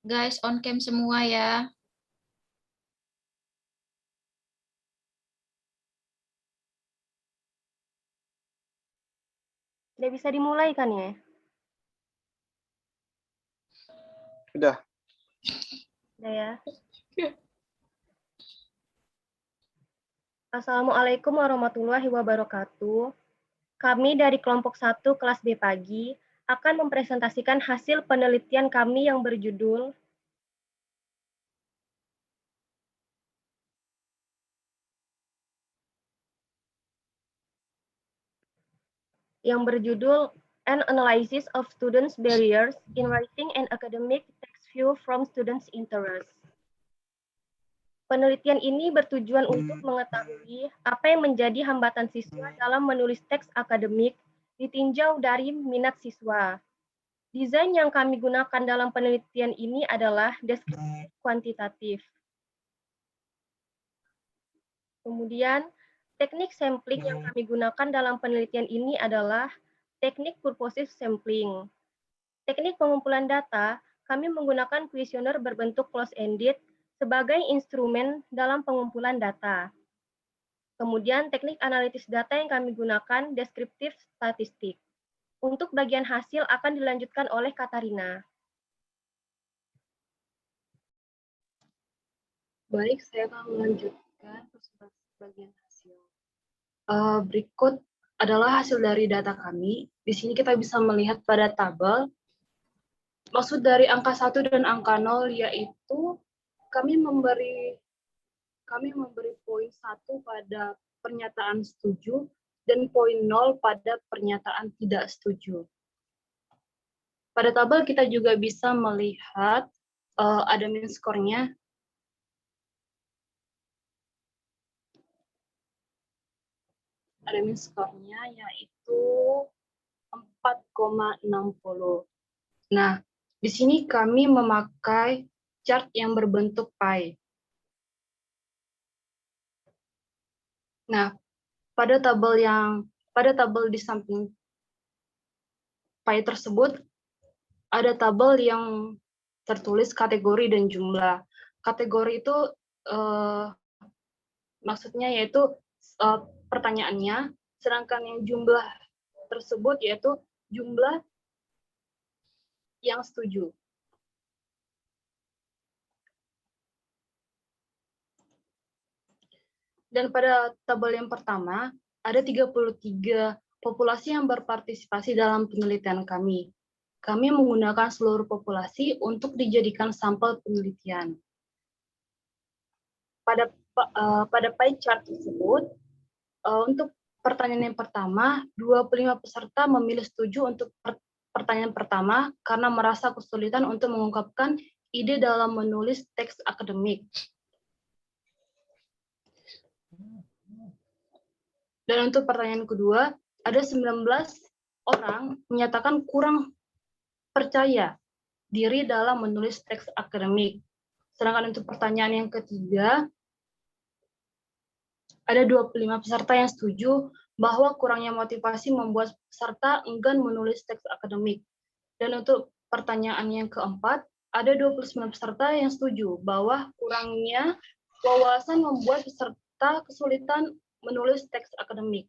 Guys, on cam semua ya. Udah bisa dimulai kan ya? Udah. Udah ya. Assalamualaikum warahmatullahi wabarakatuh. Kami dari kelompok 1 kelas B pagi akan mempresentasikan hasil penelitian kami yang berjudul An Analysis of Students' Barriers in Writing and Academic Text View from Students' Interest. Penelitian ini bertujuan untuk mengetahui apa yang menjadi hambatan siswa dalam menulis teks akademik ditinjau dari minat siswa. Desain yang kami gunakan dalam penelitian ini adalah deskriptif kuantitatif. Kemudian, teknik sampling yang kami gunakan dalam penelitian ini adalah teknik purposive sampling. Teknik pengumpulan data, kami menggunakan kuesioner berbentuk close-ended sebagai instrumen dalam pengumpulan data. Kemudian, teknik analitis data yang kami gunakan deskriptif statistik. Untuk bagian hasil akan dilanjutkan oleh Katarina. Baik, saya akan melanjutkan presentasi bagian hasil. Berikut adalah hasil dari data kami. Di sini kita bisa melihat pada tabel. Maksud dari angka 1 dan angka 0 yaitu kami memberi poin 1 pada pernyataan setuju dan poin 0 pada pernyataan tidak setuju. Pada tabel kita juga bisa melihat ada min skornya. Ada min skornya yaitu 4,60. Nah, di sini kami memakai chart yang berbentuk pie. Nah, pada tabel di samping pie tersebut ada tabel yang tertulis kategori dan jumlah. Kategori itu maksudnya yaitu pertanyaannya, sedangkan yang jumlah tersebut yaitu jumlah yang setuju. Dan pada tabel yang pertama, ada 33 populasi yang berpartisipasi dalam penelitian kami. Kami menggunakan seluruh populasi untuk dijadikan sampel penelitian. Pada pie chart tersebut, untuk pertanyaan yang pertama, 25 peserta memilih setuju untuk pertanyaan pertama karena merasa kesulitan untuk mengungkapkan ide dalam menulis teks akademik. Dan untuk pertanyaan kedua, ada 19 orang menyatakan kurang percaya diri dalam menulis teks akademik. Sedangkan untuk pertanyaan yang ketiga, ada 25 peserta yang setuju bahwa kurangnya motivasi membuat peserta enggan menulis teks akademik. Dan untuk pertanyaan yang keempat, ada 29 peserta yang setuju bahwa kurangnya wawasan membuat peserta kesulitan menulis teks akademik.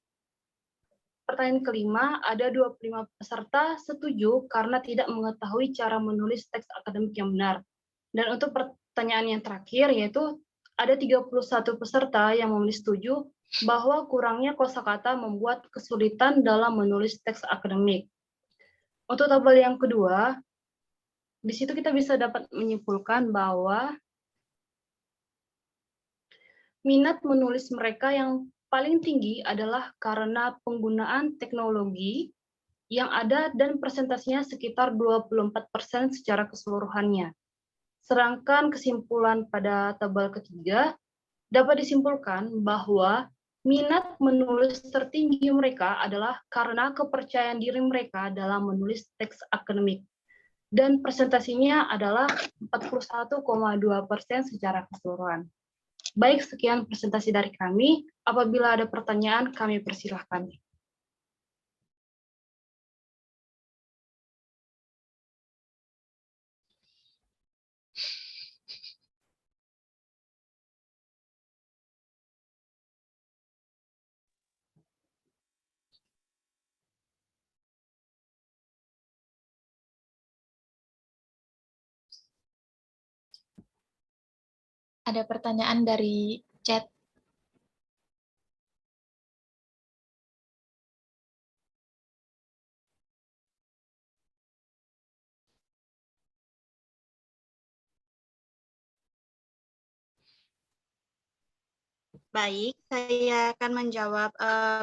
Pertanyaan kelima, ada 25 peserta setuju karena tidak mengetahui cara menulis teks akademik yang benar. Dan untuk pertanyaan yang terakhir, yaitu ada 31 peserta yang memilih setuju bahwa kurangnya kosakata membuat kesulitan dalam menulis teks akademik. Untuk tabel yang kedua, di situ kita bisa dapat menyimpulkan bahwa minat menulis mereka yang paling tinggi adalah karena penggunaan teknologi yang ada dan presentasinya sekitar 24% secara keseluruhannya. Sedangkan kesimpulan pada tabel ketiga dapat disimpulkan bahwa minat menulis tertinggi mereka adalah karena kepercayaan diri mereka dalam menulis teks akademik. Dan presentasinya adalah 41,2% secara keseluruhan. Baik, sekian presentasi dari kami. Apabila ada pertanyaan, kami persilahkan. Ada pertanyaan dari chat. Baik, saya akan menjawab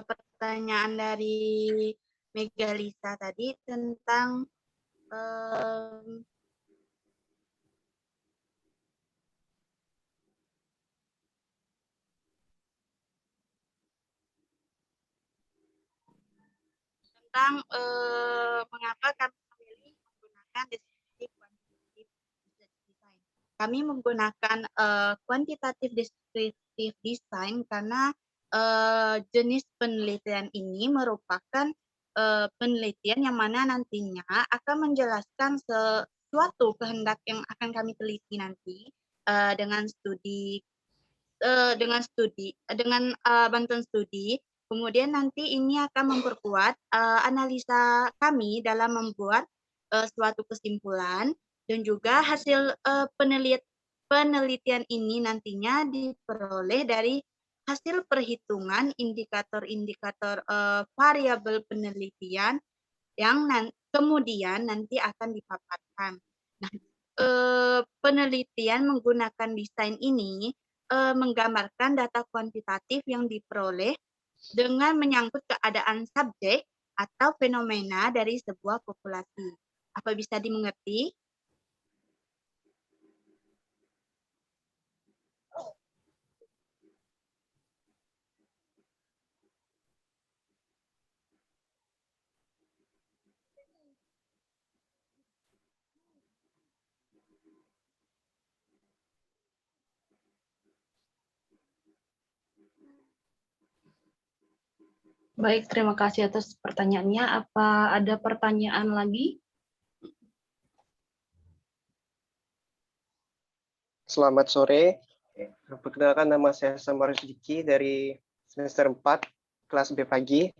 pertanyaan dari Megalisa tadi tentang mengapa kami memilih menggunakan deskriptif kuantitatif research design. Kami menggunakan quantitative descriptive design karena jenis penelitian ini merupakan penelitian yang mana nantinya akan menjelaskan suatu kehendak yang akan kami teliti nanti dengan bantuan studi. Kemudian nanti ini akan memperkuat analisa kami dalam membuat suatu kesimpulan, dan juga hasil penelitian ini nantinya diperoleh dari hasil perhitungan indikator-indikator variabel penelitian yang kemudian nanti akan dipaparkan. Nah, penelitian menggunakan desain ini menggambarkan data kuantitatif yang diperoleh dengan menyangkut keadaan subjek atau fenomena dari sebuah populasi. Apa bisa dimengerti? Baik, terima kasih atas pertanyaannya. Apa ada pertanyaan lagi? Selamat sore. Perkenalkan, nama saya Samar Rizky dari semester 4, kelas B pagi.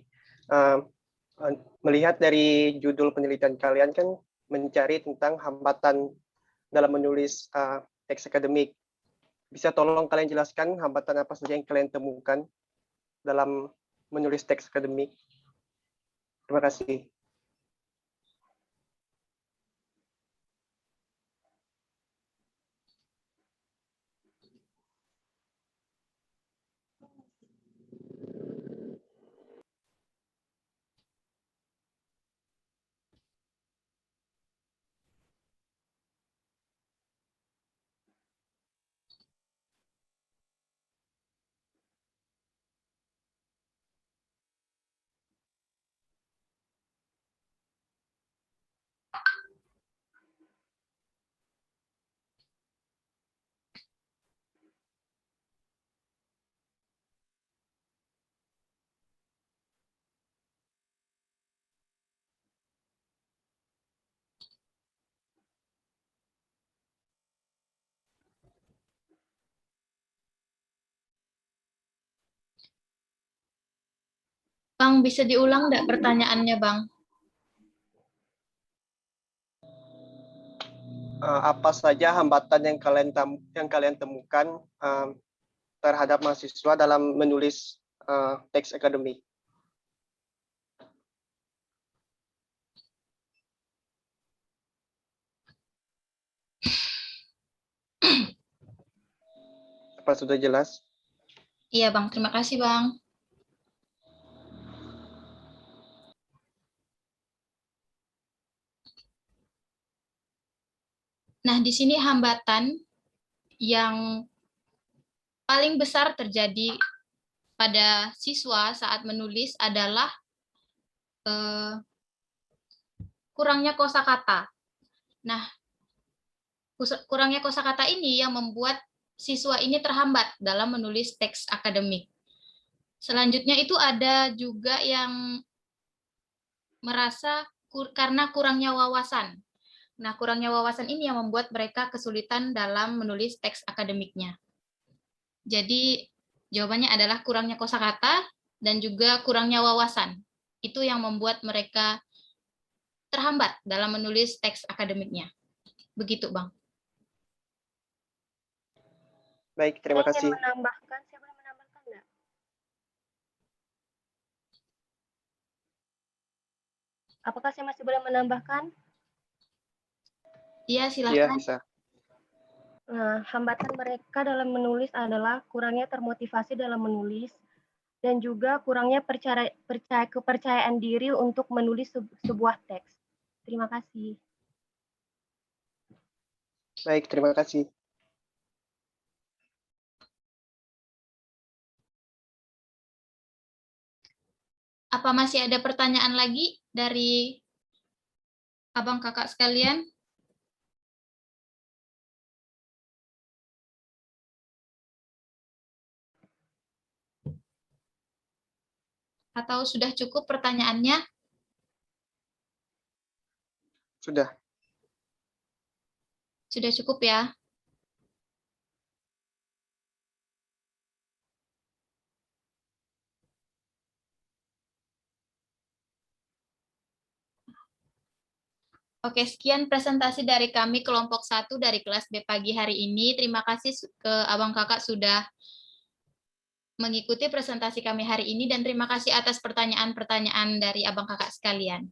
Melihat dari judul penelitian kalian kan mencari tentang hambatan dalam menulis teks akademik. Bisa tolong kalian jelaskan hambatan apa saja yang kalian temukan dalam menulis teks akademik? Terima kasih. Bang, bisa diulang nggak pertanyaannya, Bang? Apa saja hambatan yang kalian temukan terhadap mahasiswa dalam menulis teks akademik? Apa sudah jelas? Iya, Bang. Terima kasih, Bang. Nah, di sini hambatan yang paling besar terjadi pada siswa saat menulis adalah kurangnya kosakata. Nah, kurangnya kosakata ini yang membuat siswa ini terhambat dalam menulis teks akademik. Selanjutnya itu ada juga yang merasa karena kurangnya wawasan. Nah, kurangnya wawasan ini yang membuat mereka kesulitan dalam menulis teks akademiknya. Jadi, jawabannya adalah kurangnya kosakata dan juga kurangnya wawasan. Itu yang membuat mereka terhambat dalam menulis teks akademiknya. Begitu, Bang. Baik, terima Saya kasih. ingin menambahkan, saya boleh menambahkan enggak? Apakah saya masih boleh menambahkan? Iya, Iya, silakan. bisa. Nah, hambatan mereka dalam menulis adalah kurangnya termotivasi dalam menulis dan juga kurangnya kepercayaan diri untuk menulis sebuah teks. Terima kasih. Baik, terima kasih. Apa masih ada pertanyaan lagi dari abang kakak sekalian? Atau sudah cukup pertanyaannya? Sudah. Sudah cukup ya? Oke, sekian presentasi dari kami kelompok 1 dari kelas B pagi hari ini. Terima kasih ke abang kakak sudah mengikuti presentasi kami hari ini dan terima kasih atas pertanyaan-pertanyaan dari abang kakak sekalian.